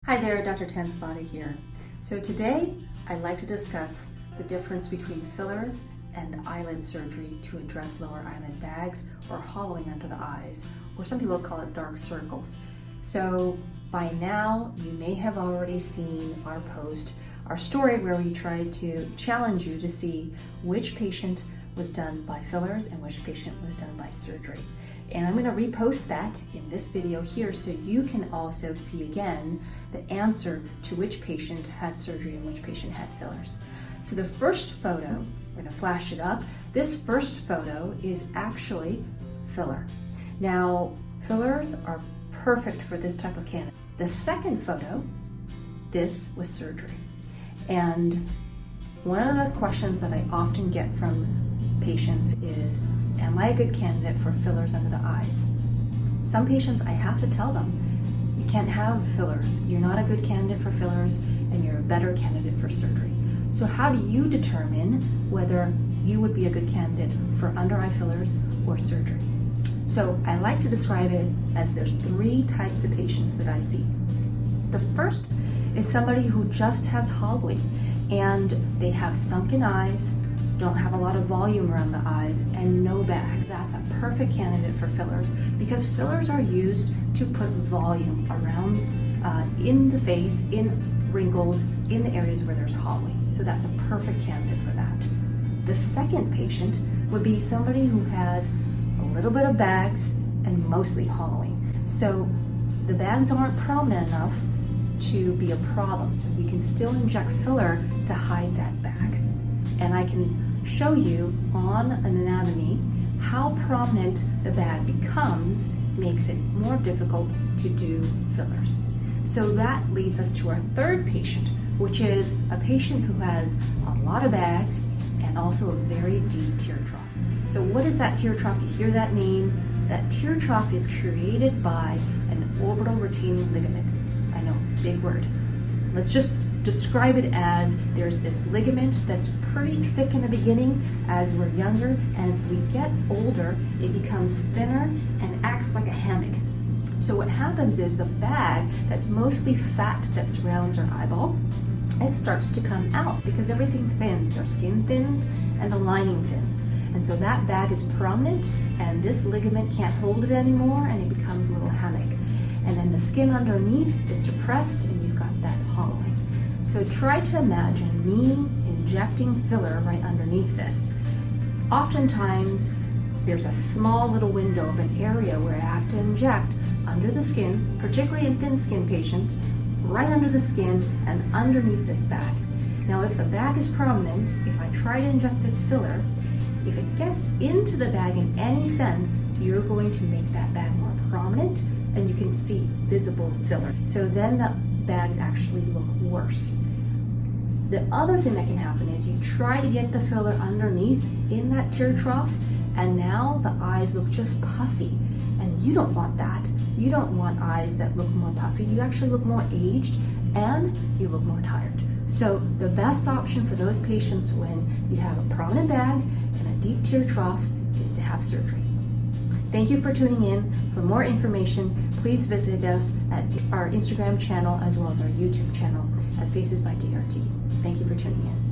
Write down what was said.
Hi there, Dr. Tansavatdi here. So today I'd like to discuss the difference between fillers and eyelid surgery to address lower eyelid bags or hollowing under the eyes, or some people call it dark circles. So by now you may have already seen our post, our story where we tried to challenge you to see which patient was done by fillers and which patient was done by surgery. And I'm going to repost that in this video here so you can also see again the answer to which patient had surgery and which patient had fillers. So the first photo, we're going to flash it up. This first photo is actually filler. Now, fillers are perfect for this type of candidate. The second photo, this was surgery. And one of the questions that I often get from patients is, am I a good candidate for fillers under the eyes? Some patients, I have to tell them, you can't have fillers. You're not a good candidate for fillers and you're a better candidate for surgery. So how do you determine whether you would be a good candidate for under eye fillers or surgery? So I like to describe it as there's three types of patients that I see. The first is somebody who just has hollowing and they have sunken eyes, don't have a lot of volume around the eyes, and no bags. That's a perfect candidate for fillers because fillers are used to put volume around in the face, in wrinkles, in the areas where there's hollowing. So that's a perfect candidate for that. The second patient would be somebody who has a little bit of bags and mostly hollowing. So the bags aren't prominent enough to be a problem. So we can still inject filler to hide that bag. And I can show you on an anatomy how prominent the bag becomes makes it more difficult to do fillers. So that leads us to our third patient, which is a patient who has a lot of bags and also a very deep tear trough. So what is that tear trough? You hear that name. That tear trough is created by an orbital retaining ligament. I know, big word. Let's just describe it as there's this ligament that's pretty thick in the beginning as we're younger. As we get older, it becomes thinner and acts like a hammock. So what happens is the bag that's mostly fat that surrounds our eyeball, it starts to come out because everything thins. Our skin thins and the lining thins. And so that bag is prominent and this ligament can't hold it anymore and it becomes a little hammock. And then the skin underneath is depressed and you've got that hollowing. So try to imagine me injecting filler right underneath this. Oftentimes, there's a small little window of an area where I have to inject under the skin, particularly in thin skin patients, right under the skin and underneath this bag. Now, if the bag is prominent, if I try to inject this filler, if it gets into the bag in any sense, you're going to make that bag more prominent and you can see visible filler. So then the bags actually look worse. The other thing that can happen is you try to get the filler underneath in that tear trough and now the eyes look just puffy, and you don't want that. You don't want eyes that look more puffy. You actually look more aged and you look more tired. So the best option for those patients when you have a prominent bag and a deep tear trough is to have surgery. Thank you for tuning in. For more information, please visit us at our Instagram channel as well as our YouTube channel at Faces by DRT. Thank you for tuning in.